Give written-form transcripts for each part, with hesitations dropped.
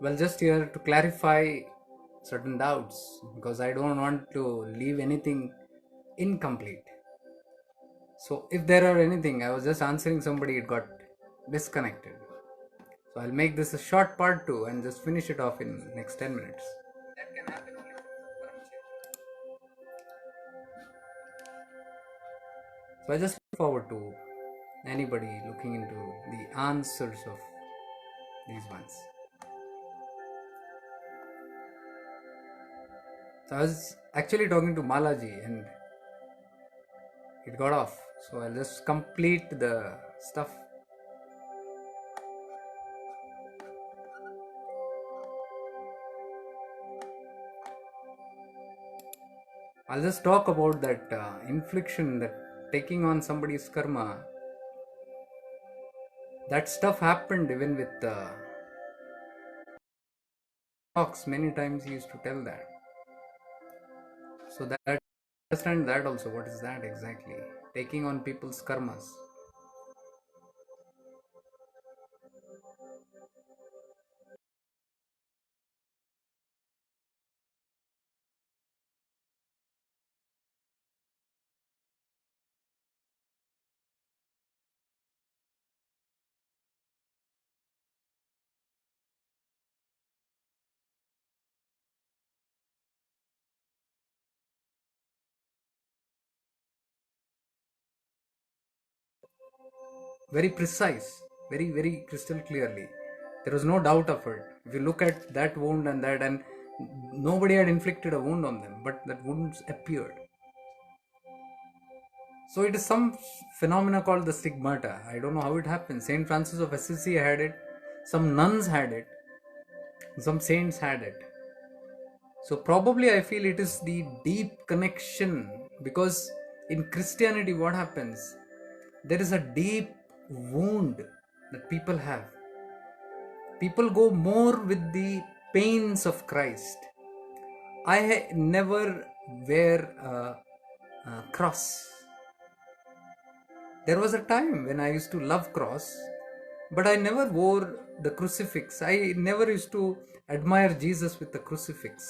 Well, just here to clarify certain doubts because I don't want to leave anything incomplete. So, if there are anything, I was just answering somebody, it got disconnected. So, I'll make this a short part two and just finish it off in next 10 minutes. That can happen only with Paramchit. So, I just look forward to anybody looking into the answers of these ones. So, I was actually talking to Malaji and it got off. So, I'll just complete the stuff. I'll just talk about that infliction, that taking on somebody's karma. That stuff happened even with talks. Many times he used to tell that. So that understand that also. What is that exactly? Taking on people's karmas. Very precise, very crystal clearly. There was no doubt of it. If you look at that wound and that, and nobody had inflicted a wound on them, but that wounds appeared. So it is some phenomena called the stigmata. I don't know how it happens. Saint Francis of Assisi had it, some nuns had it, some saints had it. So probably I feel it is the deep connection, because in Christianity what happens? There is a deep wound that people have. People go more with the pains of Christ. I never wear a cross. There was a time when I used to love cross, but I never wore the crucifix. I never used to admire Jesus with the crucifix.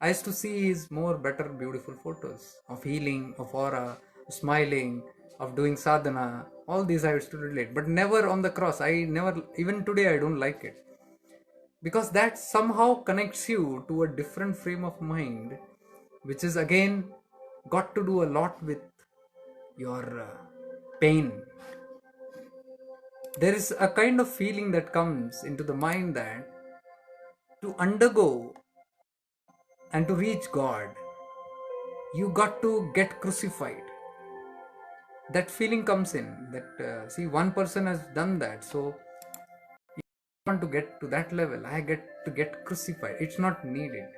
I used to see his more better, beautiful photos of healing, of aura, smiling, of doing sadhana. All these I used to relate, but never on the cross. I never, even today, I don't like it, because that somehow connects you to a different frame of mind, which is again got to do a lot with your pain. There is a kind of feeling that comes into the mind that to undergo and to reach God, you got to get crucified. That feeling comes in that, see, one person has done that, so you want to get to that level. I get to get crucified. It's not needed.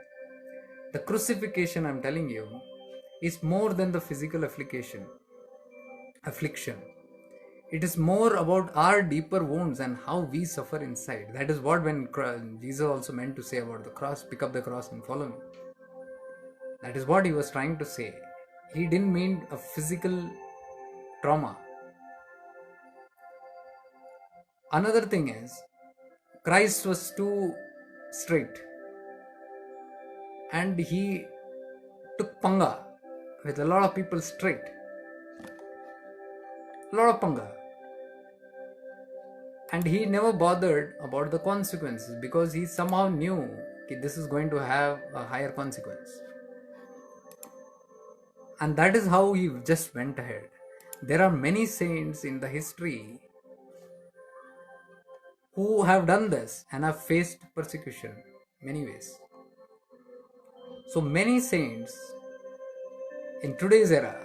The crucifixion, I'm telling you, is more than the physical affliction. It is more about our deeper wounds and how we suffer inside. That is what when Jesus also meant to say about the cross, pick up the cross and follow me. That is what he was trying to say. He didn't mean a physical trauma. Another thing is, Christ was too straight and he took panga with a lot of people straight. A lot of panga. And he never bothered about the consequences because he somehow knew that this is going to have a higher consequence. And that is how he just went ahead. There are many saints in the history who have done this and have faced persecution many ways. So many saints in today's era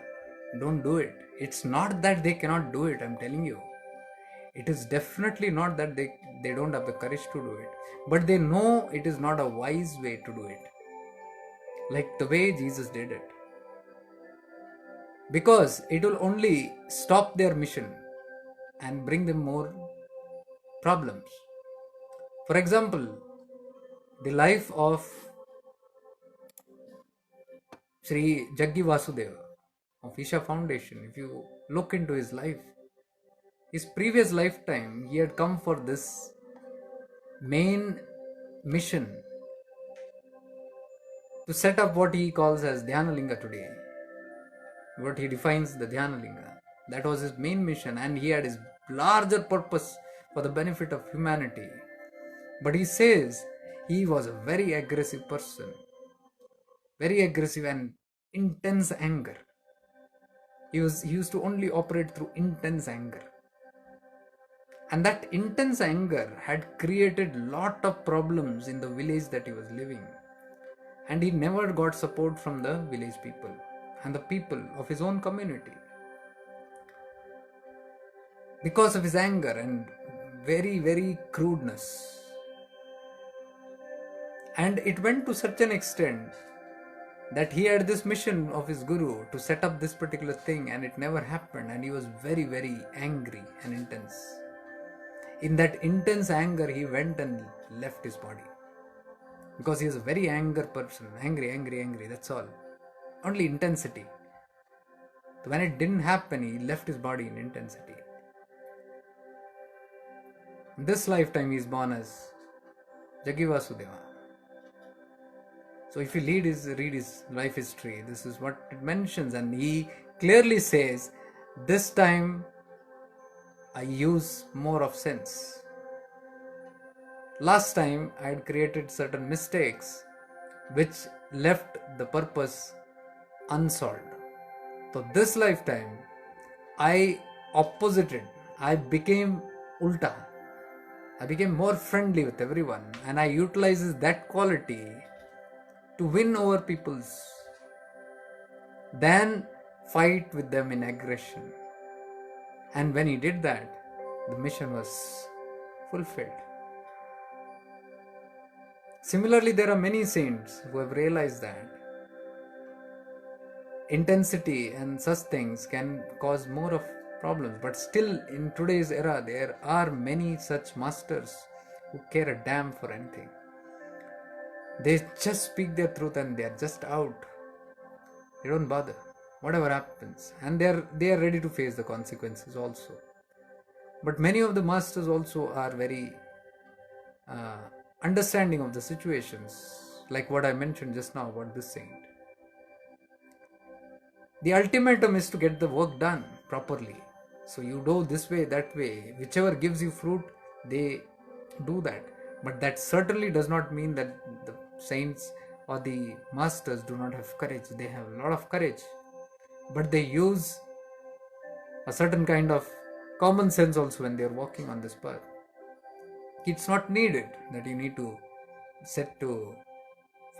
don't do it. It's not that they cannot do it, I'm telling you. It is definitely not that they don't have the courage to do it, but they know it is not a wise way to do it, like the way Jesus did it, because it will only stop their mission and bring them more problems. For example, the life of Sri Jaggi Vasudeva of Isha Foundation, if you look into his life, his previous lifetime, he had come for this main mission to set up what he calls as Dhyanalinga today, what he defines the Dhyanalinga. That was his main mission, and he had his larger purpose for the benefit of humanity. But he says he was a very aggressive person, very aggressive and intense anger. He used to only operate through intense anger. And that intense anger had created lot of problems in the village that he was living. And he never got support from the village people and the people of his own community. Because of his anger and very, very crudeness. And it went to such an extent that he had this mission of his guru to set up this particular thing, and it never happened, and he was very, very angry and intense. In that intense anger, he went and left his body. Because he is a very angry person. Angry, that's all. Only intensity. So when it didn't happen, he left his body in intensity. In this lifetime, he is born as Jaggi Vasudeva. So if you read his life history, this is what it mentions, and he clearly says, this time I use more of sense. Last time I had created certain mistakes which left the purpose unsolved. So this lifetime I opposited, I became ulta. I became more friendly with everyone, and I utilizes that quality to win over people's than fight with them in aggression. And when he did that, the mission was fulfilled. Similarly, there are many saints who have realized that intensity and such things can cause more of problems, but still in today's era there are many such masters who care a damn for anything. They just speak their truth and they are just out. They don't bother whatever happens, and they are ready to face the consequences also. But many of the masters also are very understanding of the situations, like what I mentioned just now about this saint. The ultimatum is to get the work done properly. So you do this way, that way, whichever gives you fruit, they do that. But that certainly does not mean that the saints or the masters do not have courage. They have a lot of courage, but they use a certain kind of common sense also when they are walking on this path. It's not needed that you need to set to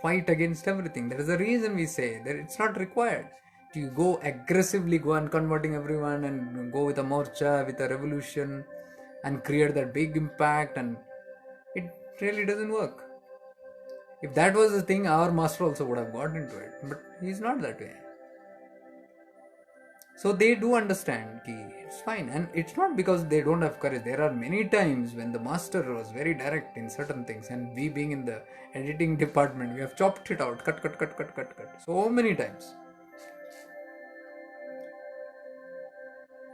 fight against everything. There is a reason we say that it's not required to go aggressively go on converting everyone and go with a morcha, with a revolution and create that big impact, and it really doesn't work. If that was the thing, our master also would have got into it, but he's not that way. So they do understand ki it's fine, and it's not because they don't have courage. There are many times when the master was very direct in certain things, and we being in the editing department, we have chopped it out, cut, so many times.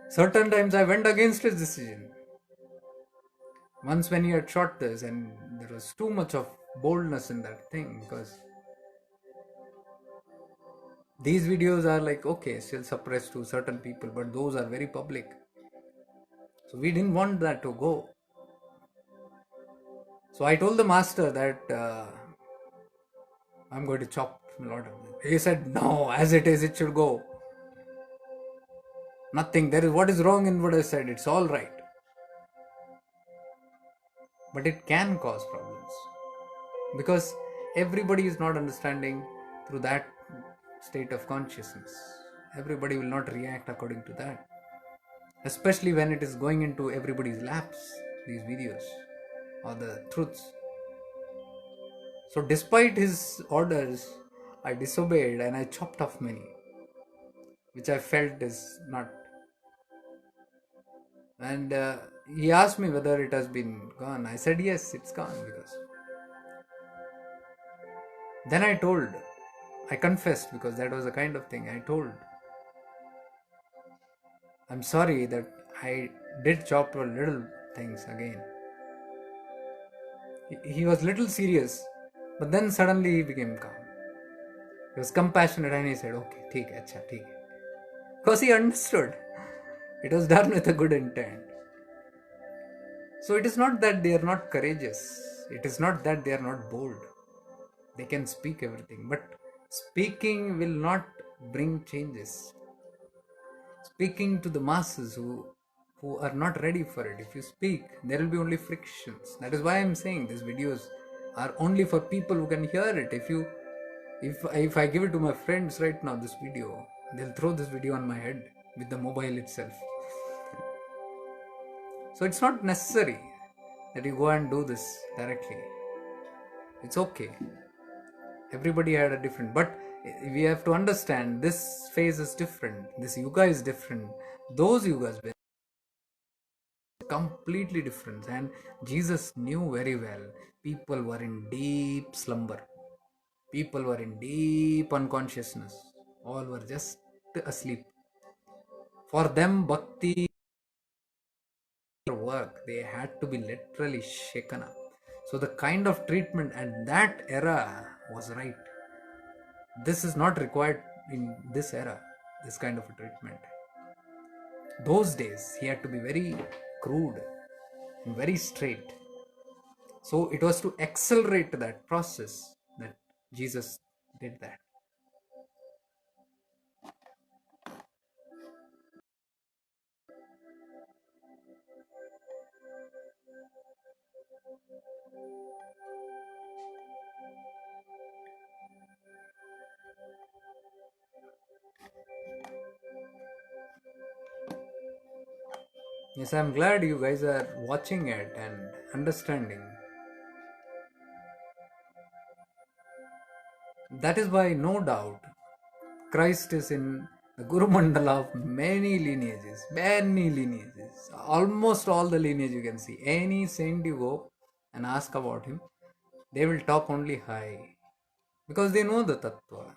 Certain times I went against his decision. Once when he had shot this, and there was too much of boldness in that thing, because these videos are like, okay, still suppressed to certain people, but those are very public. So we didn't want that to go. So I told the master that I'm going to chop a lot of them. He said, no, as it is, it should go. Nothing. There is what is wrong in what I said. It's all right. But it can cause problems, because everybody is not understanding through that state of consciousness. Everybody will not react according to that, especially when it is going into everybody's laps, these videos or the truths. So despite his orders, I disobeyed and I chopped off many, which I felt is not. And he asked me whether it has been gone. I said yes, it's gone. Because then I confessed, because that was the kind of thing I told. I'm sorry that I did chop little things again. He was little serious, but then suddenly he became calm. He was compassionate and he said, okay, theek hai, acha, theek hai. Because he understood it was done with a good intent. So it is not that they are not courageous, it is not that they are not bold. They can speak everything, but speaking will not bring changes. Speaking to the masses who are not ready for it, if you speak, there will be only frictions. That is why I'm saying these videos are only for people who can hear it. If I give it to my friends right now, this video, they'll throw this video on my head with the mobile itself. So it's not necessary that you go and do this directly. It's okay. Everybody had a different, but we have to understand this phase is different. This yuga is different. Those yugas were completely different, and Jesus knew very well. People were in deep slumber. People were in deep unconsciousness. All were just asleep. For them, bhakti work, they had to be literally shaken up. So the kind of treatment at that era was right. This is not required in this era, this kind of a treatment. Those days he had to be very crude and very straight. So it was to accelerate that process that Jesus did that. Yes, I'm glad you guys are watching it and understanding. That is why, no doubt, Christ is in the Guru Mandala of many lineages, many lineages. Almost all the lineage you can see. Any saint you go and ask about him, they will talk only high because they know the Tattva.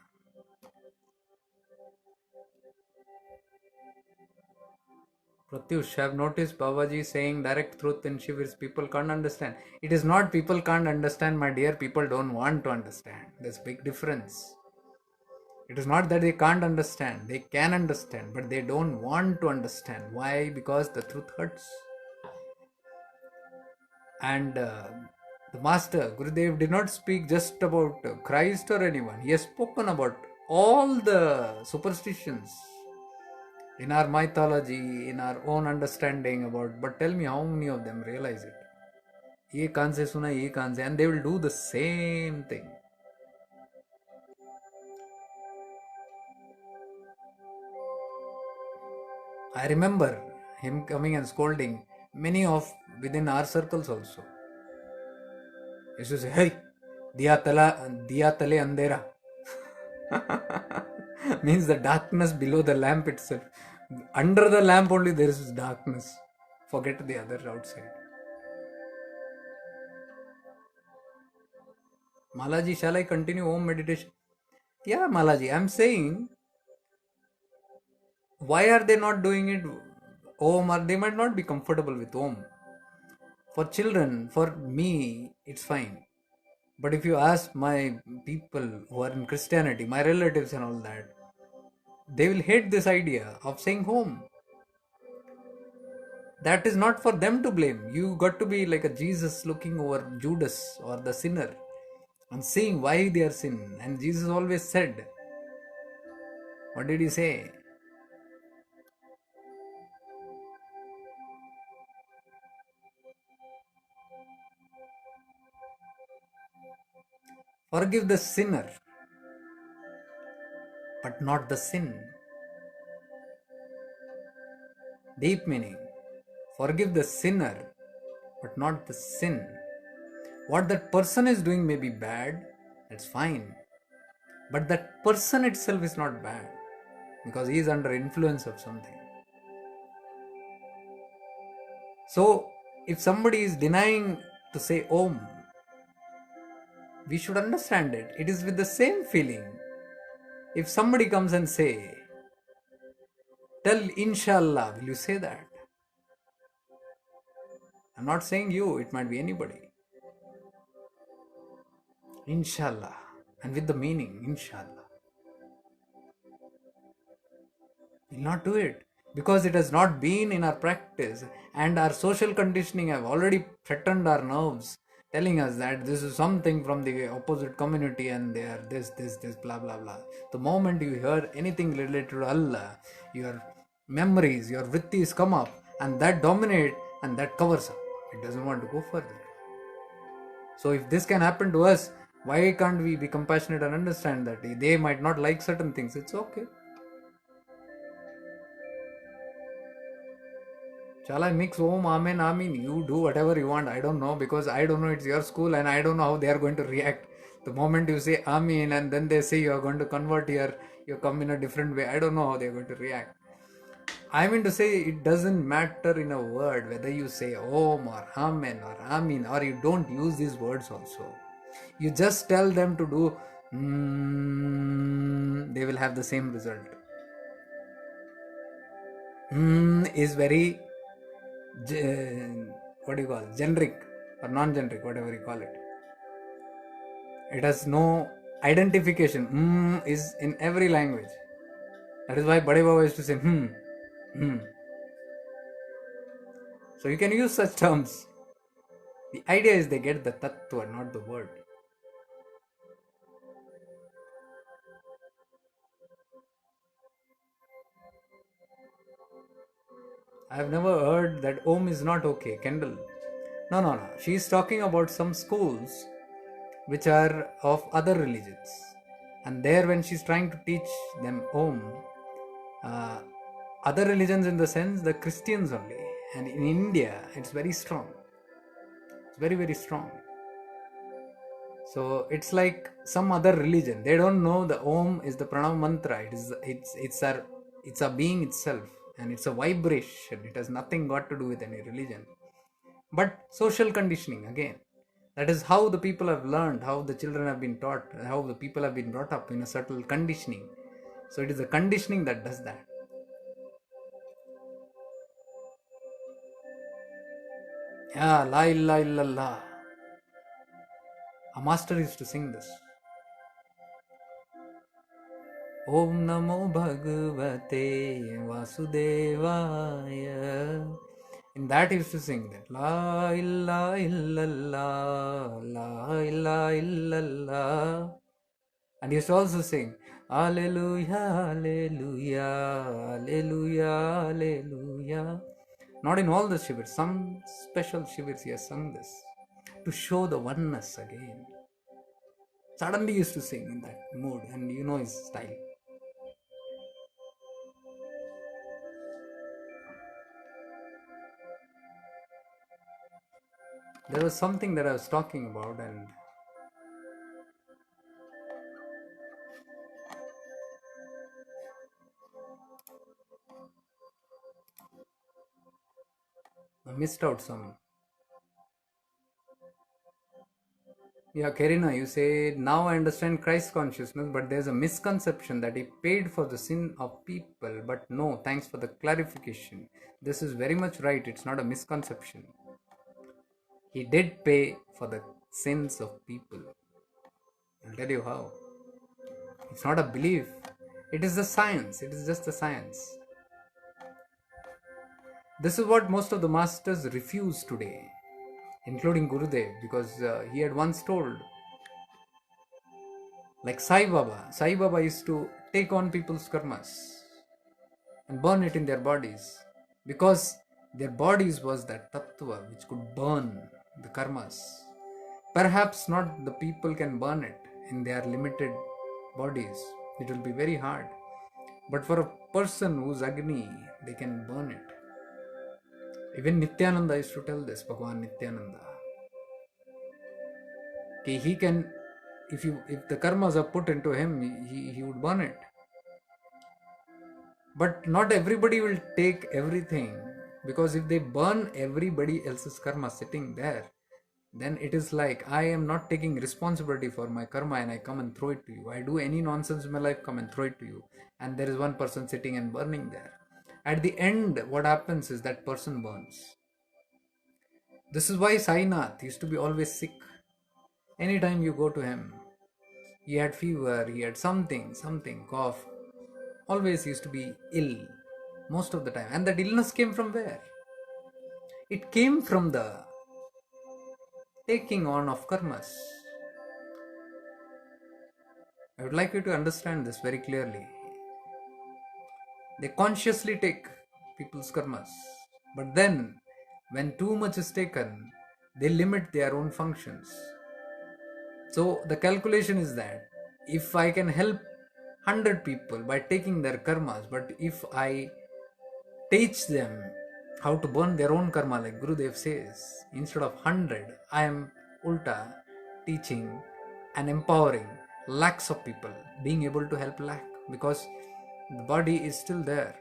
Pratyush, I have noticed Babaji saying direct truth in Shivers people can't understand. It is not people can't understand, my dear, people don't want to understand. There's a big difference. It is not that they can't understand, they can understand, but they don't want to understand. Why? Because the truth hurts. And the Master, Gurudev, did not speak just about Christ or anyone. He has spoken about all the superstitions in our mythology, in our own understanding about. But tell me how many of them realize it? ये कान से सुना, ये कान से, and they will do the same thing. I remember him coming and scolding many of within our circles also. He used to say, "Hey, diya tale andera," means the darkness below the lamp itself. Under the lamp only there is darkness. Forget the other outside. Malaji, shall I continue Om meditation? Yeah, Malaji, I'm saying, why are they not doing it Om? Or they might not be comfortable with Om. For children, for me, it's fine. But if you ask my people who are in Christianity, my relatives and all that, they will hate this idea of saying home. That is not for them to blame. You got to be like a Jesus looking over Judas or the sinner and seeing why they are sin. And Jesus always said, what did he say? Forgive the sinner, but not the sin. Deep meaning. Forgive the sinner, but not the sin. What that person is doing may be bad, that's fine. But that person itself is not bad because he is under influence of something. So, if somebody is denying to say Om, we should understand it. It is with the same feeling. If somebody comes and say, tell Inshallah, will you say that? I'm not saying you, it might be anybody. Inshallah. And with the meaning, inshallah. Will not do it because it has not been in our practice, and our social conditioning have already threatened our nerves, telling us that this is something from the opposite community and they are this blah blah blah. The moment you hear anything related to Allah, your memories, your vrittis come up, and that dominate, and that covers up. It doesn't want to go further. So if this can happen to us, why can't we be compassionate and understand that they might not like certain things? It's okay. Shall I mix Om, Amen, Amin? You do whatever you want. I don't know, because I don't know, it's your school and I don't know how they are going to react. The moment you say Amin and then they say you are going to convert here, you come in a different way. I don't know how they are going to react. I mean to say, it doesn't matter in a word whether you say Om or Amen or Amin, or you don't use these words also. You just tell them to do they will have the same result. Is very what do you call, generic or non-generic, whatever you call it. It has no identification. Is in every language. That is why Bade Baba used to say hmm. So you can use such terms. The idea is they get the tattva, not the word. I have never heard that Om is not okay, Kendall. No. She is talking about some schools which are of other religions. And there, when she's trying to teach them Om, uh, other religions in the sense the Christians only. And in India, it's very strong. It's very, very strong. So it's like some other religion. They don't know the Om is the Pranav mantra. It's a being itself, and it's a vibration. It has nothing got to do with any religion. But social conditioning again. That is how the people have learned, how the children have been taught, how the people have been brought up in a subtle conditioning. So it is the conditioning that does that. Yeah, la ilaha illallah. A master used to sing this. Om Namo Bhagavate Vasudevaya. In that he used to sing that La ilaha illallah, La ilaha illallah. And he used to also sing Alleluia, Alleluia, Alleluia, Alleluia. Not in all the shivers, some special shivers he has sung this to show the oneness again. Suddenly he used to sing in that mood, and you know his style. There was something that I was talking about, and I missed out some. Yeah, Karina, you say, now I understand Christ consciousness, but there's a misconception that he paid for the sin of people. But no, thanks for the clarification. This is very much right. It's not a misconception. He did pay for the sins of people. I'll tell you how. It's not a belief. It is the science. It is just the science. This is what most of the masters refuse today, including Gurudev, because he had once told, like Sai Baba used to take on people's karmas and burn it in their bodies, because their bodies was that tattva which could burn the karmas. Perhaps not the people can burn it in their limited bodies. It will be very hard. But for a person who's Agni, they can burn it. Even Nityananda used to tell this, Bhagavan Nityananda. He can, if the karmas are put into him, he would burn it. But not everybody will take everything, because if they burn everybody else's karma sitting there, then it is like I am not taking responsibility for my karma and I come and throw it to you. I do any nonsense in my life, come and throw it to you. And there is one person sitting and burning there. At the end, what happens is that person burns. This is why Sainath used to be always sick. Anytime you go to him, he had fever, he had something, cough. Always used to be ill most of the time. And that illness came from where? It came from the taking on of karmas. I would like you to understand this very clearly. They consciously take people's karmas. But then, when too much is taken, they limit their own functions. So, the calculation is that if I can help 100 people by taking their karmas, but if I teach them how to burn their own karma, like Gurudev says, instead of 100, I am ulta teaching and empowering lakhs of people, being able to help lakh, because the body is still there.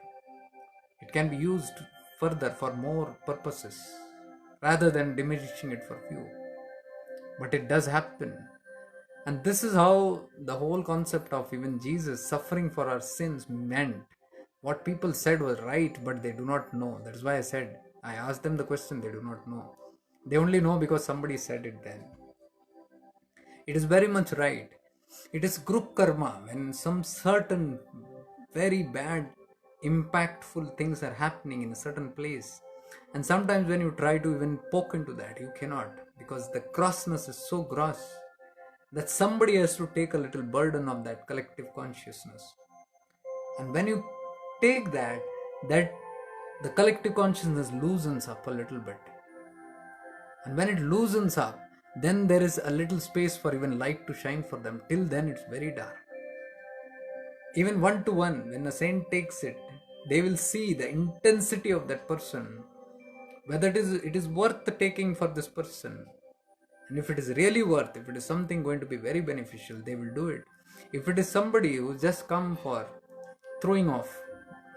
It can be used further for more purposes rather than diminishing it for few. But it does happen. And this is how the whole concept of even Jesus suffering for our sins meant. What people said was right, but they do not know. That is why I asked them the question, they do not know. They only know because somebody said it then. It is very much right. It is group karma when some certain very bad, impactful things are happening in a certain place. And sometimes when you try to even poke into that, you cannot, because the grossness is so gross that somebody has to take a little burden of that collective consciousness. And when you take that the collective consciousness loosens up a little bit. And when it loosens up, then there is a little space for even light to shine for them. Till then it's very dark. Even one to one, when a saint takes it, they will see the intensity of that person, whether it is worth taking for this person. And if it is really worth, if it is something going to be very beneficial, they will do it. If it is somebody who just come for throwing off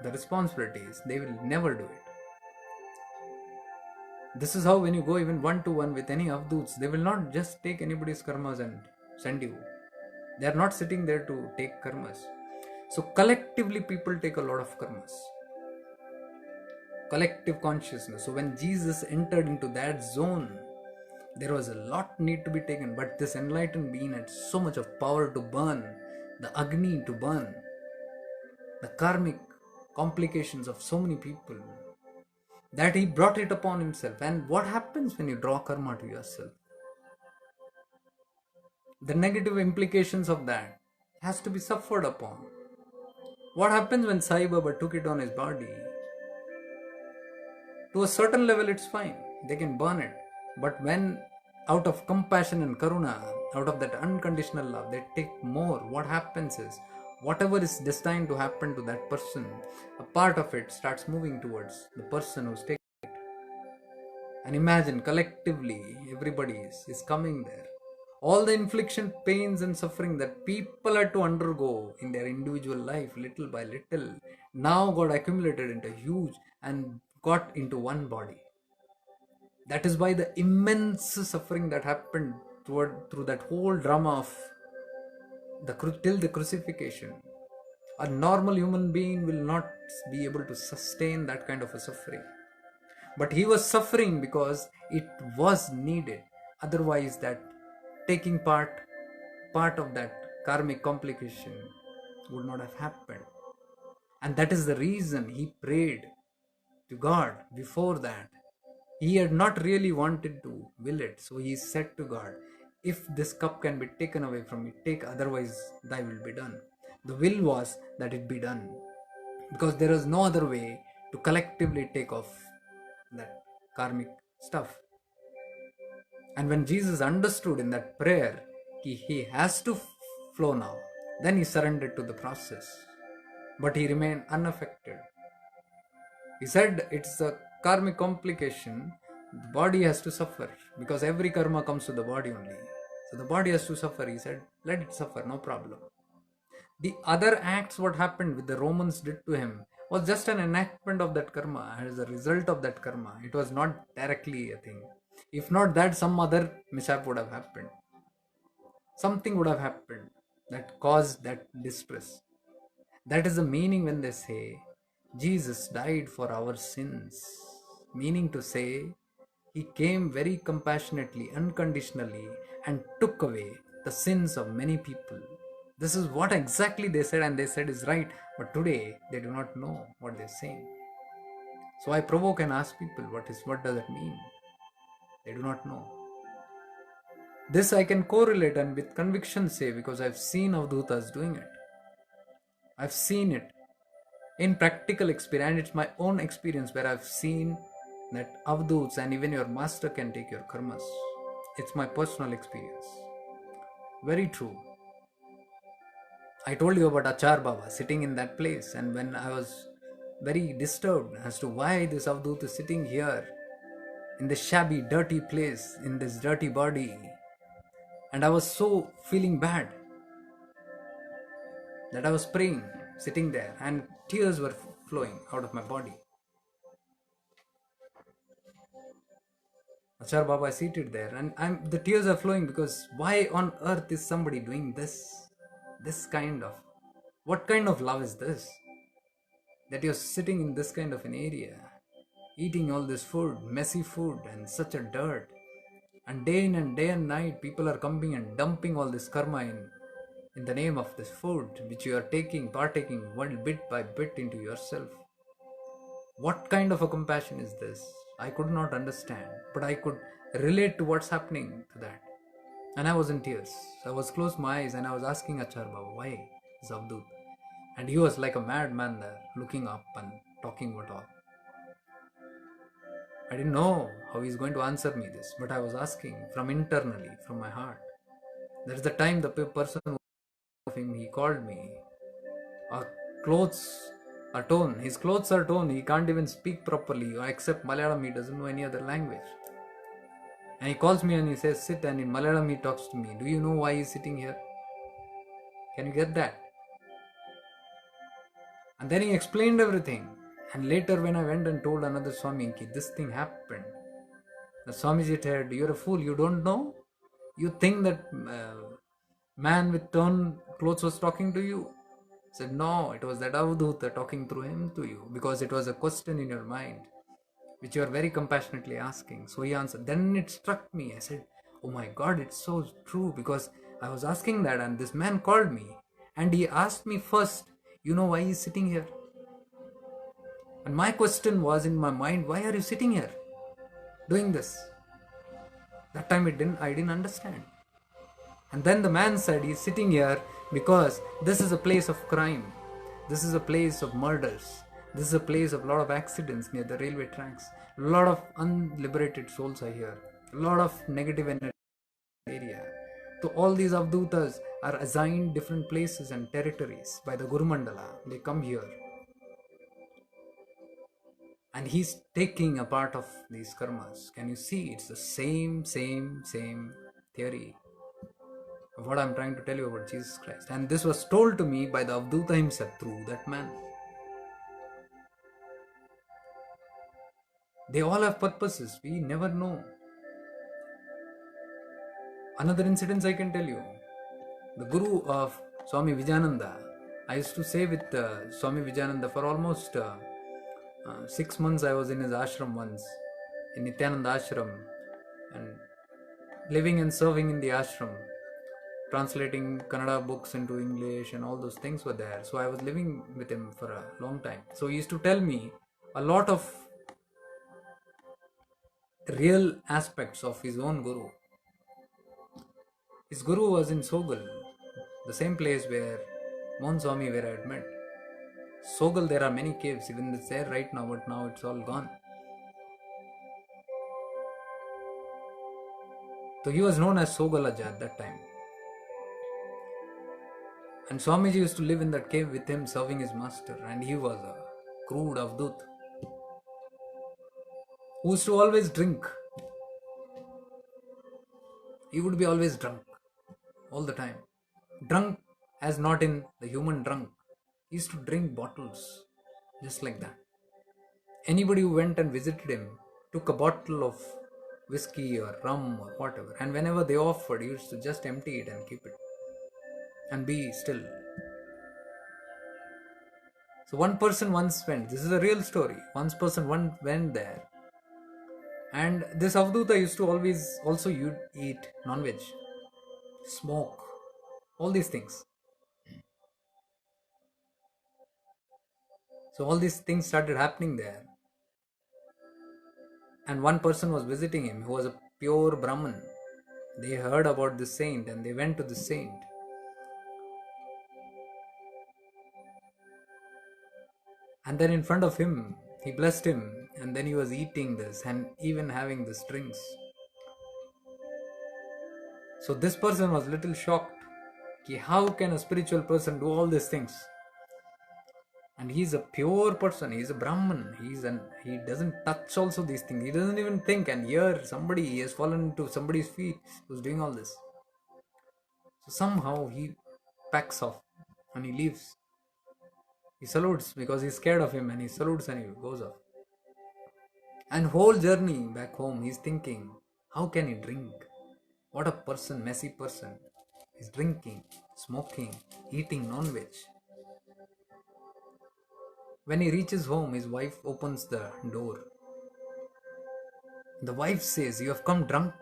the responsibilities, they will never do it. This is how when you go even one to one with any avduts, they will not just take anybody's karmas and send you. They are not sitting there to take karmas. So collectively people take a lot of karmas. Collective consciousness. So when Jesus entered into that zone, there was a lot need to be taken, but this enlightened being had so much of power to burn, the Agni to burn, the karmic complications of so many people, that he brought it upon himself. And what happens when you draw karma to yourself? The negative implications of that has to be suffered upon. What happens when Sai Baba took it on his body? To a certain level it's fine, they can burn it. But when out of compassion and karuna, out of that unconditional love, they take more, what happens is, whatever is destined to happen to that person, a part of it starts moving towards the person who's taking it. And imagine collectively everybody is coming there. All the infliction, pains and suffering that people had to undergo in their individual life, little by little, now got accumulated into huge and got into one body. That is why the immense suffering that happened through that whole drama of till the crucifixion. A normal human being will not be able to sustain that kind of a suffering. But he was suffering because it was needed. Otherwise, that taking part of that karmic complication would not have happened. And that is the reason he prayed to God before that. He had not really wanted to will it. So he said to God, if this cup can be taken away from me, take, otherwise thy will be done. The will was that it be done, because there is no other way to collectively take off that karmic stuff. And when Jesus understood in that prayer, he has to flow now, then he surrendered to the process. But he remained unaffected. He said it's a karmic complication, the body has to suffer, because every karma comes to the body only. So the body has to suffer. He said, let it suffer, no problem. The other acts, what happened with the Romans did to him, was just an enactment of that karma, as a result of that karma. It was not directly a thing. If not that, some other mishap would have happened. Something would have happened that caused that distress. That is the meaning when they say, Jesus died for our sins. Meaning to say, He came very compassionately, unconditionally, and took away the sins of many people. This is what exactly they said, and they said is right, but today they do not know what they're saying. So I provoke and ask people, what does it mean? They do not know. This I can correlate and with conviction say because I've seen Avdutas doing it. I've seen it in practical experience, and it's my own experience where I've seen that Avduts and even your master can take your karmas. It's my personal experience. Very true. I told you about Achar Baba sitting in that place, and when I was very disturbed as to why this Avdut is sitting here in this shabby, dirty place, in this dirty body, and I was so feeling bad that I was praying, sitting there, and tears were flowing out of my body. Achar Baba is seated there, and the tears are flowing because why on earth is somebody doing this? This kind of, what kind of love is this? That you're sitting in this kind of an area, eating all this food, messy food, and such a dirt. And day in and day and night, people are coming and dumping all this karma in the name of this food, which you are partaking one bit by bit into yourself. What kind of a compassion is this? I could not understand, but I could relate to what's happening to that. And I was in tears. I was closed my eyes and I was asking Achar Baba, why is Avdut? And he was like a madman there, looking up and talking what all. I didn't know how he's going to answer me this, but I was asking from internally, from my heart. There's the time the person of him, he called me. Our clothes are torn. His clothes are torn. He can't even speak properly except Malayalam. He doesn't know any other language. And he calls me and he says, sit, and in Malayalam he talks to me. Do you know why he's sitting here? Can you get that? And then he explained everything. And later when I went and told another Swami, this thing happened. The Swamiji said, you're a fool, you don't know? You think that man with torn clothes was talking to you? I said, no, it was that Avdhuta talking through him to you, because it was a question in your mind, which you are very compassionately asking. So he answered. Then it struck me. I said, oh my God, it's so true, because I was asking that and this man called me and he asked me first, you know why he's sitting here? And my question was in my mind, why are you sitting here doing this? That time I didn't understand. And then the man said he's sitting here because this is a place of crime. This is a place of murders. This is a place of a lot of accidents near the railway tracks. A lot of unliberated souls are here. A lot of negative energy area. So all these Avdutas are assigned different places and territories by the Guru Mandala. They come here. And he's taking a part of these karmas. Can you see? It's the same theory of what I'm trying to tell you about Jesus Christ. And this was told to me by the Avduta himself through that man. They all have purposes. We never know. Another incident I can tell you. The Guru of Swami Vijayananda. I used to stay with Swami Vijayananda for almost 6 months. I was in his ashram once, in Nityananda ashram, and living and serving in the ashram, translating Kannada books into English, and all those things were there. So I was living with him for a long time. So he used to tell me a lot of real aspects of his own Guru. His Guru was in Sogal, the same place where Mohan Swami, where I had met. Sogal, there are many caves, even it's there right now, but now it's all gone. So he was known as Sogalaja at that time. And Swamiji used to live in that cave with him, serving his master, and he was a crude Avdut who used to always drink. He would be always drunk all the time. Drunk as not in the human drunk. He used to drink bottles just like that. Anybody who went and visited him took a bottle of whiskey or rum or whatever, and whenever they offered, he used to just empty it and keep it and be still. So one person once went, this is a real story, one person went there And this Avduta used to always also eat non-veg, smoke, all these things. So all these things started happening there. And one person was visiting him who was a pure Brahmin. They heard about this saint and they went to the saint. And then in front of him, he blessed him, and then he was eating this and even having these drinks. So this person was little shocked. How can a spiritual person do all these things? And he's a pure person, he's a Brahman, he doesn't touch also these things, he doesn't even think, and here somebody, he has fallen into somebody's feet who's doing all this. So somehow he packs off and he leaves. He salutes because he's scared of him, and he salutes and he goes off. And whole journey back home he's thinking, how can he drink? What a person, messy person. He's drinking, smoking, eating non-veg. When he reaches home, his wife opens the door. The wife says, "You have come drunk."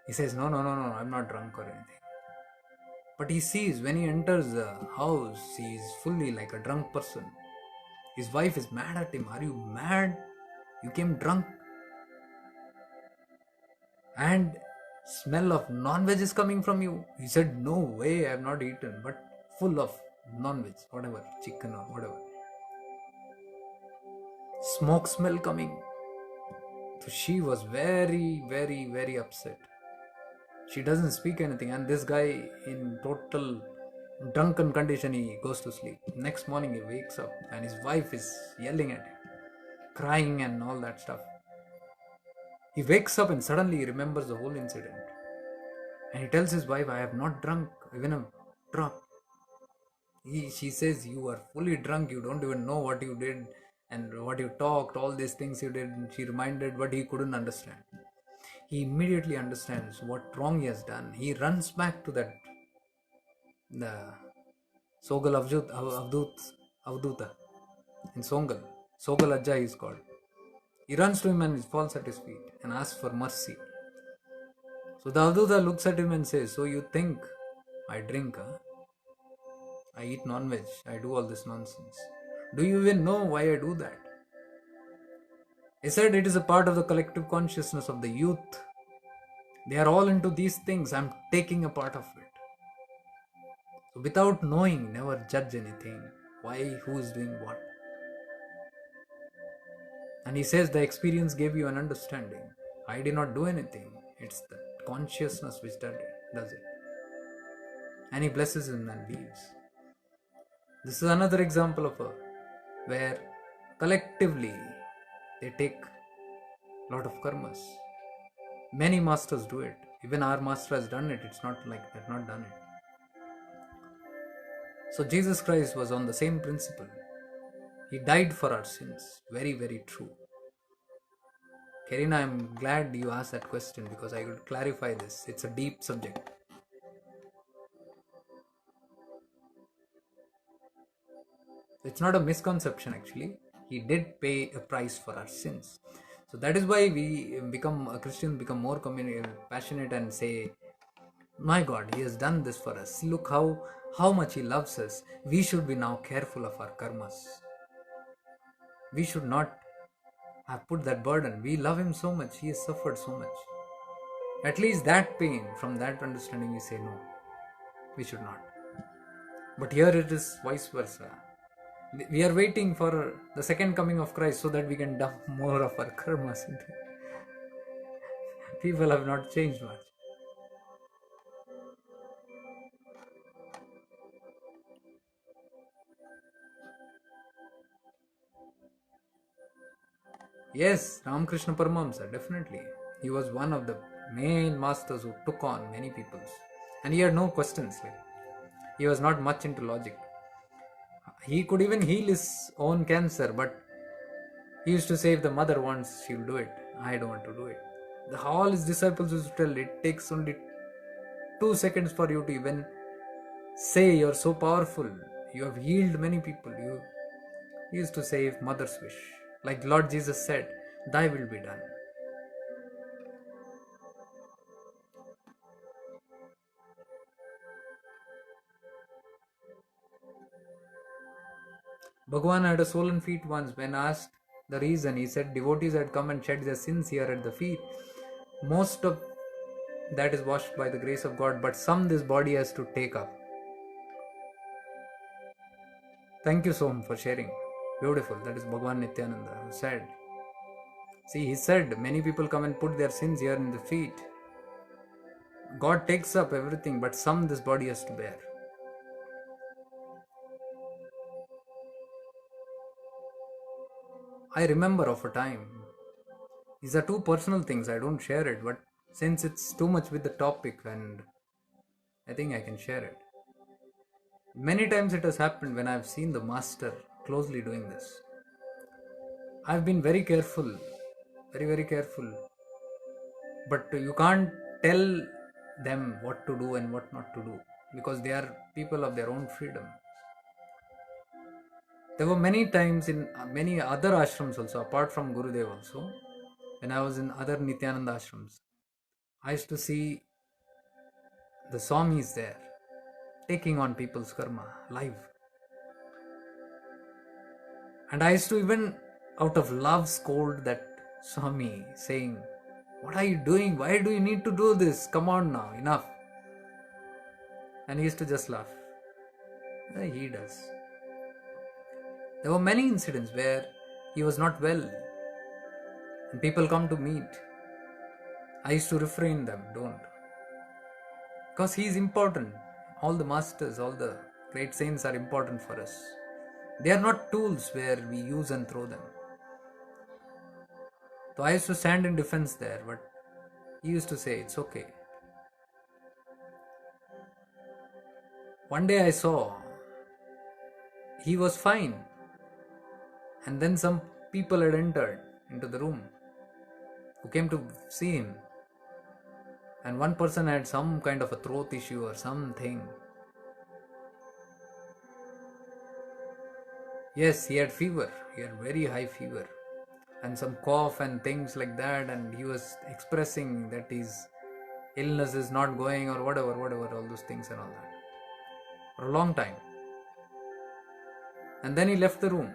He says, No, I'm not drunk or anything. But he sees when he enters the house, he is fully like a drunk person. His wife is mad at him. Are you mad? You came drunk. And smell of non-veg is coming from you. He said, No way, I have not eaten, but full of non-veg, whatever, chicken or whatever. Smoke smell coming. So she was very, very, very upset. She doesn't speak anything, and this guy in total drunken condition, he goes to sleep. Next morning he wakes up and his wife is yelling at him, crying and all that stuff. He wakes up and suddenly he remembers the whole incident. And he tells his wife, I have not drunk even a drop. She says, you are fully drunk, you don't even know what you did and what you talked, all these things you did. And she reminded, but he couldn't understand. He immediately understands what wrong he has done. He runs back to the Sogal Avduta in Songal. Sogal Ajja is called. He runs to him and falls at his feet and asks for mercy. So the Avduta looks at him and says, so you think I drink, huh? I eat non-veg, I do all this nonsense. Do you even know why I do that? He said it is a part of the collective consciousness of the youth. They are all into these things. I'm taking a part of it. So without knowing, never judge anything. Why, who is doing what. And he says the experience gave you an understanding. I did not do anything. It's the consciousness which does it. And he blesses him and leaves. This is another example of where collectively they take a lot of karmas. Many masters do it. Even our master has done it. It's not like they've not done it. So Jesus Christ was on the same principle. He died for our sins. Very, very true. Karina, I'm glad you asked that question because I could clarify this. It's a deep subject. It's not a misconception actually. He did pay a price for our sins. So that is why we become a Christian, become more passionate and say, my God, He has done this for us. Look how much He loves us. We should be now careful of our karmas. We should not have put that burden. We love Him so much. He has suffered so much. At least that pain, from that understanding we say no. We should not. But here it is vice versa. We are waiting for the second coming of Christ so that we can dump more of our karmas into it. People have not changed much. Yes, Ramakrishna Paramahamsa, definitely. He was one of the main masters who took on many peoples. And he had no questions. He was not much into logic. He could even heal his own cancer, but he used to say if the mother wants, she'll do it. I don't want to do it. All his disciples used to tell, it takes only 2 seconds for you to even say you're so powerful. You have healed many people. He used to say if mother's wish. Like Lord Jesus said, thy will be done. Bhagavan had a swollen feet once. When asked the reason, he said devotees had come and shed their sins here at the feet. Most of that is washed by the grace of God, but some this body has to take up. Thank you, Som, for sharing. Beautiful. That is Bhagavan Nityananda who said. See, he said many people come and put their sins here in the feet. God takes up everything, but some this body has to bear. I remember of a time. These are two personal things. I don't share it, but since it's too much with the topic, and I think I can share it. Many times it has happened when I've seen the master closely doing this. I've been very careful, very, very careful. But you can't tell them what to do and what not to do because they are people of their own freedom. There were many times in many other ashrams also, apart from Gurudev also, when I was in other Nityananda ashrams, I used to see the Swamis there taking on people's karma live. And I used to even out of love scold that Swami, saying, "What are you doing? Why do you need to do this? Come on now, enough." And he used to just laugh. He does. There were many incidents where he was not well and people come to meet. I used to refrain them, don't. Because he is important. All the masters, all the great saints are important for us. They are not tools where we use and throw them. So I used to stand in defense there, but he used to say, it's okay. One day I saw he was fine. And then some people had entered into the room who came to see him. And one person had some kind of a throat issue or something. Yes, he had fever. He had very high fever. And some cough and things like that. And he was expressing that his illness is not going or whatever, all those things and all that. For a long time. And then he left the room.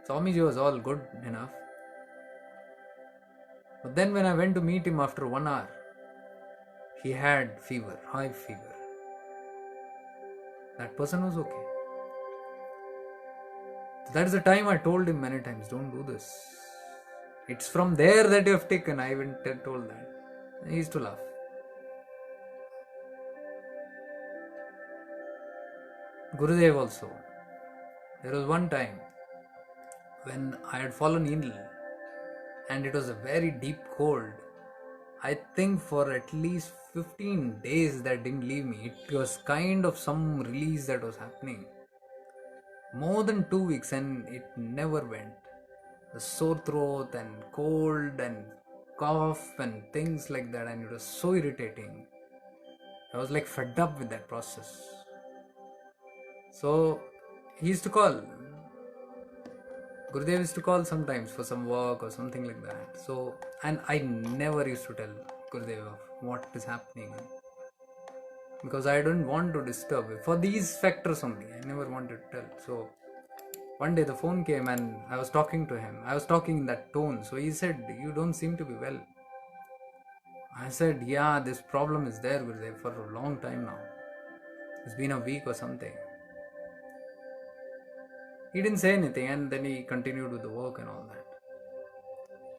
Swamiji was all good enough. But then when I went to meet him after 1 hour, he had fever, high fever. That person was okay. So that's the time I told him many times, don't do this. It's from there that you have taken. I even told that. He used to laugh. Gurudev also. There was one time when I had fallen ill and it was a very deep cold. I think for at least 15 days that didn't leave me. It was kind of some release that was happening. More than 2 weeks and it never went. The sore throat and cold and cough and things like that, and it was so irritating. I was like fed up with that process. So he used to call. Gurudev used to call sometimes for some work or something like that. So, and I never used to tell Gurudev of what is happening because I don't want to disturb him. For these factors only, I never wanted to tell. So one day the phone came and I was talking to him. I was talking in that tone. So he said, "You don't seem to be well." I said, "Yeah, this problem is there, Gurudev, for a long time now. It's been a week or something." He didn't say anything and then he continued with the work and all that.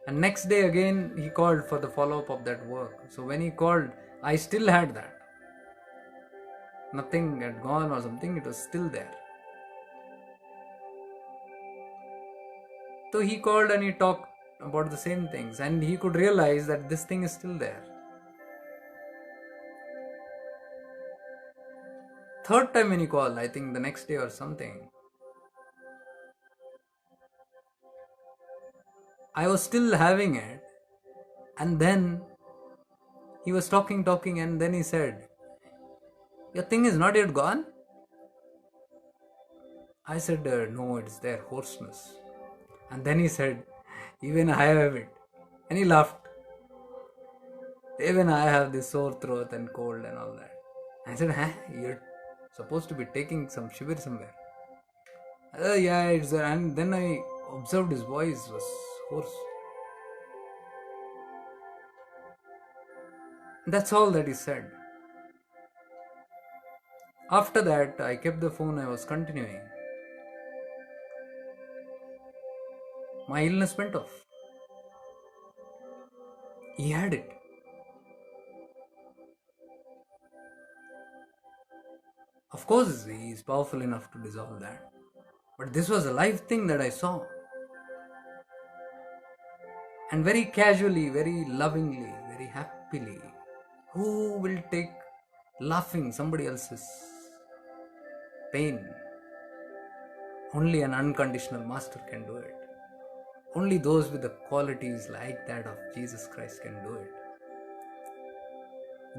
And next day again he called for the follow-up of that work. So when he called, I still had that. Nothing had gone or something, it was still there. So he called and he talked about the same things and he could realize that this thing is still there. Third time when he called, I think the next day or something, I was still having it, and then he was talking and then he said, "Your thing is not yet gone?" I said, "No, it's there, hoarseness." And then he said, "Even I have it." And he laughed. "Even I have this sore throat and cold and all that." I said, "Huh? You're supposed to be taking some shivir somewhere." Yeah, it's there. And then I observed his voice was hoarse. That's all that he said. After that, I kept the phone. I was continuing. My illness went off. He had it. Of course, he is powerful enough to dissolve that. But this was a live thing that I saw. And very casually, very lovingly, very happily. Who will take laughing somebody else's pain? Only an unconditional master can do it. Only those with the qualities like that of Jesus Christ can do it.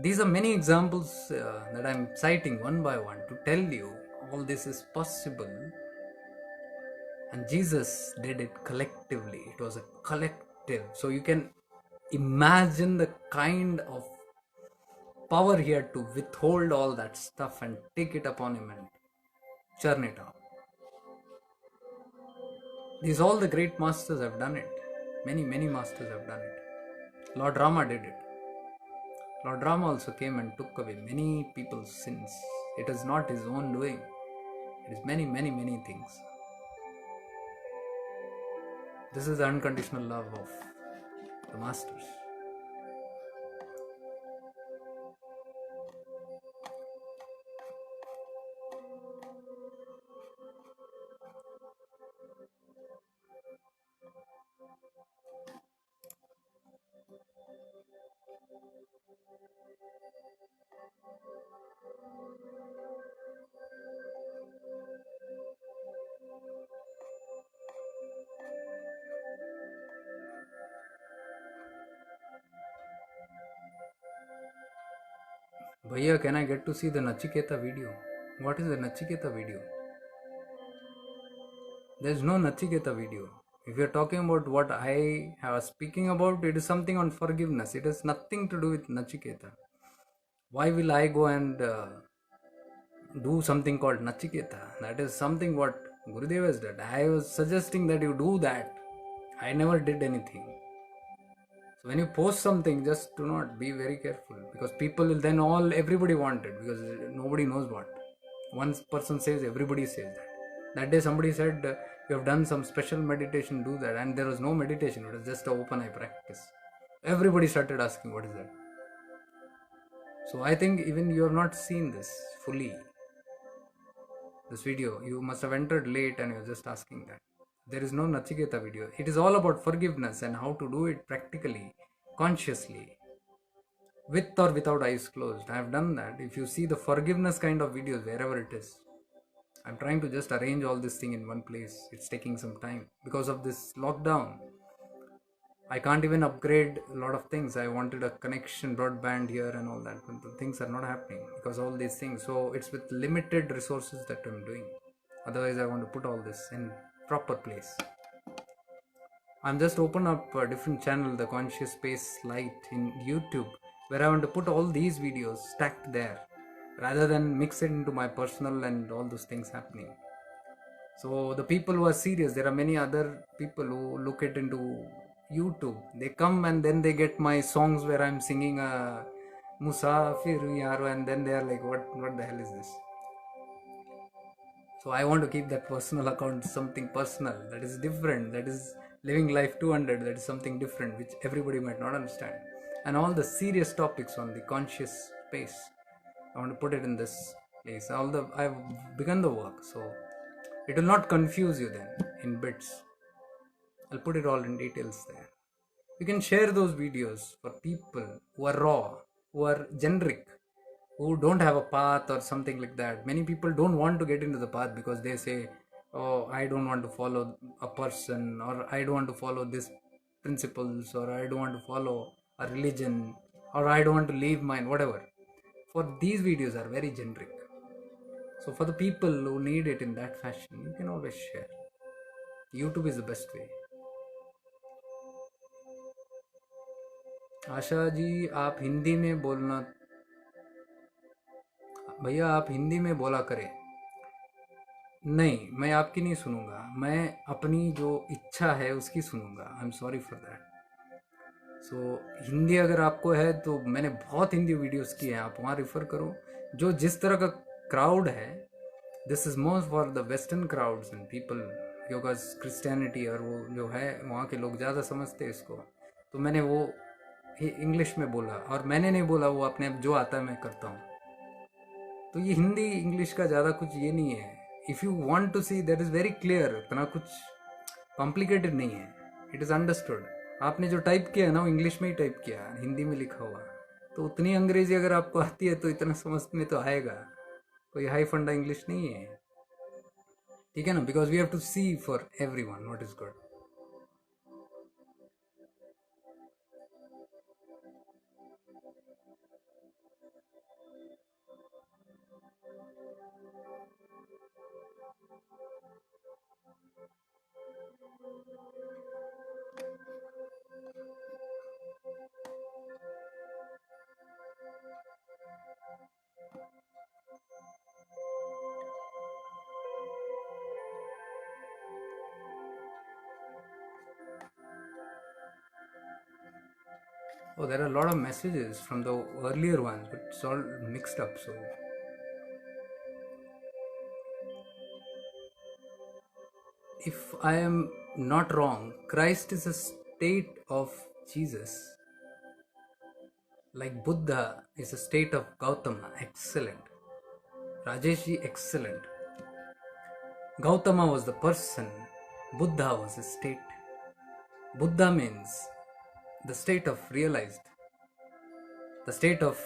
These are many examples that I'm citing one by one to tell you all this is possible. And Jesus did it collectively. It was a collective. So you can imagine the kind of power he had to withhold all that stuff and take it upon him and churn it out. These all the great masters have done it. Many, many masters have done it. Lord Rama did it. Lord Rama also came and took away many people's sins. It is not his own doing. It is many, many, many things. This is the unconditional love of the masters. Bhaiya, can I get to see the Nachiketa video? What is the Nachiketa video? There is no Nachiketa video. If you are talking about what I was speaking about, it is something on forgiveness. It has nothing to do with Nachiketa. Why will I go and do something called Nachiketa? That is something what Gurudev has done. I was suggesting that you do that. I never did anything. So when you post something, just do not be very careful, because people will then everybody want it, because nobody knows what. One person says, everybody says that. That day somebody said, you have done some special meditation, do that. And there was no meditation, it was just an open eye practice. Everybody started asking, what is that? So I think even you have not seen this fully. This video, you must have entered late and you're just asking that. There is no Nachiketa video. It is all about forgiveness and how to do it practically, consciously, with or without eyes closed. I have done that. If you see the forgiveness kind of videos, wherever it is, I'm trying to just arrange all this thing in one place. It's taking some time because of this lockdown. I can't even upgrade a lot of things. I wanted a connection, broadband here and all that, but the things are not happening because of all these things. So it's with limited resources that I'm doing. Otherwise, I want to put all this in proper place. I'm just open up a different channel, the Conscious Space Light in YouTube, where I want to put all these videos stacked there, rather than mix it into my personal and all those things happening. So the people who are serious, there are many other people who look it into YouTube. They come and then they get my songs where I'm singing Musafir Yaro, and then they are like, what the hell is this? So I want to keep that personal account something personal, that is different, that is living life 200, that is something different which everybody might not understand. And all the serious topics on the conscious space, I want to put it in this place. I've begun the work, so it will not confuse you then in bits. I'll put it all in details there. You can share those videos for people who are raw, who are generic, who don't have a path or something like that. Many people don't want to get into the path because they say, oh, I don't want to follow a person, or I don't want to follow this principles, or I don't want to follow a religion, or I don't want to leave mine, whatever. For these videos are very generic. So for the people who need it in that fashion, you can always share. YouTube is the best way. Asha ji, आप हिंदी में बोलना, भैया आप हिंदी में बोला करें. नहीं, मैं आपकी नहीं सुनूंगा, मैं अपनी जो इच्छा है उसकी सुनूंगा। I am sorry for that. So Hindi अगर आपको है तो मैंने बहुत हिंदी वीडियोस किए हैं, आप वहाँ रेफर करो। जो जिस तरह का क्राउड है, this is most for the western crowds and people, because Christianity और वो जो है वहाँ के लोग ज़्यादा समझते हैं इसको। तो मैंने वो इंग्लिश में बोला, और मैंने नहीं बोला, वो अपने आप जो आता है मैं करता हूँ। तो ये हिंदी इंग्लिश का ज़्यादा कुछ ये नहीं है। If you want to see, that is very clear, इतना कुछ कॉम्प्लिकेटेड नहीं है, इट इज़ अंडरस्टूड। आपने जो टाइप किया है ना, वो इंग्लिश में ही टाइप किया, हिंदी में लिखा हुआ। तो उतनी अंग्रेजी अगर आपको आती है तो इतना समझ में तो आएगा, कोई हाई फंडा इंग्लिश नहीं है, ठीक है ना? Because we have to see for everyone what is good. Oh, there are a lot of messages from the earlier ones, but it's all mixed up. So, if I am not wrong, Christ is a state of Jesus, like Buddha is a state of Gautama. Excellent. Rajeshi, excellent. Gautama was the person, Buddha was a state. Buddha means the state of realized, the state of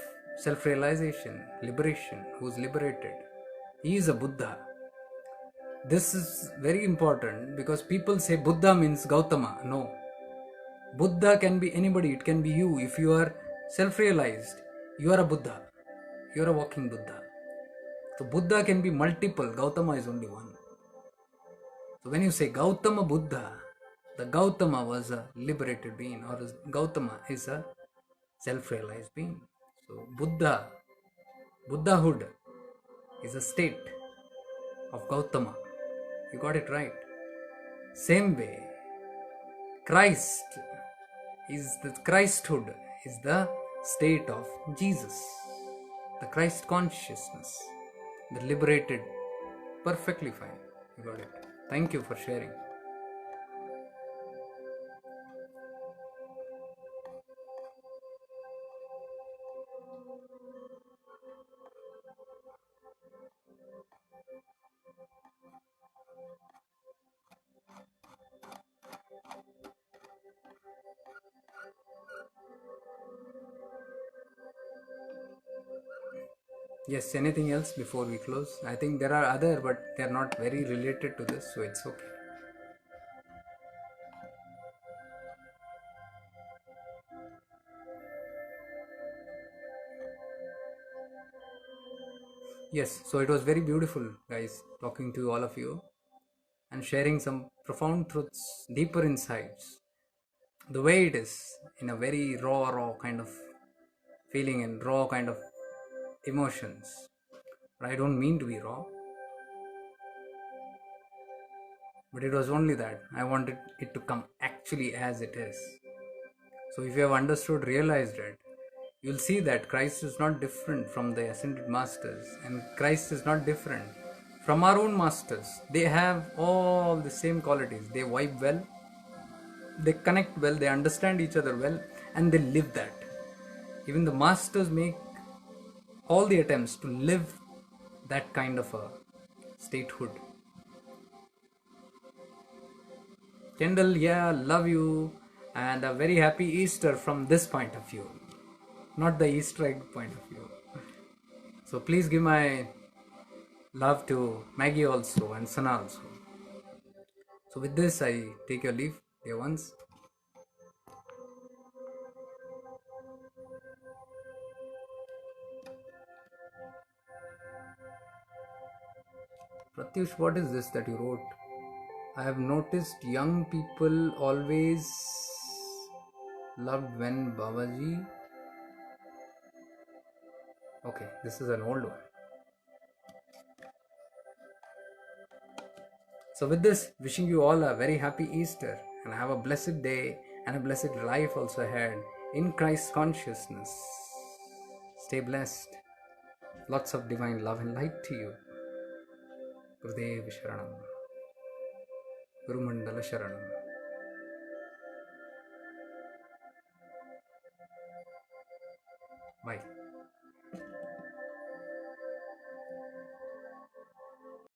self realization, liberation, who is liberated. He is a Buddha. This is very important because people say Buddha means Gautama. No. Buddha can be anybody, it can be you. If you are self realized, you are a Buddha. You are a walking Buddha. So Buddha can be multiple, Gautama is only one. So when you say Gautama Buddha, the Gautama was a liberated being, or Gautama is a self-realized being. So Buddhahood is a state of Gautama. You got it right. Same way, Christ is the Christhood is the state of Jesus, the Christ consciousness, the liberated. Perfectly fine. You got it. Thank you for sharing. Yes, anything else before we close? I think there are other, but they are not very related to this, so it's okay. Yes, so it was very beautiful, guys, talking to all of you and sharing some profound truths, deeper insights, the way it is, in a very raw kind of feeling and raw kind of emotions. But I don't mean to be raw, but it was only that I wanted it to come actually as it is. So if you have understood, realized it, you'll see that Christ is not different from the ascended masters, and Christ is not different from our own masters. They have all the same qualities. They vibe well, they connect well, they understand each other well, and they live that. Even the masters make all the attempts to live that kind of a statehood. Kendall, yeah, love you, and a very happy Easter from this point of view, not the Easter egg point of view. So please give my love to Maggie also and Sana also. So with this, I take your leave, dear ones. Pratyush, what is this that you wrote? I have noticed young people always loved when Babaji. Okay, this is an old one. So, with this, wishing you all a very happy Easter and have a blessed day and a blessed life also ahead in Christ consciousness. Stay blessed. Lots of divine love and light to you. Gurudev Sharanam. Guru Mandala Sharanam. Bye.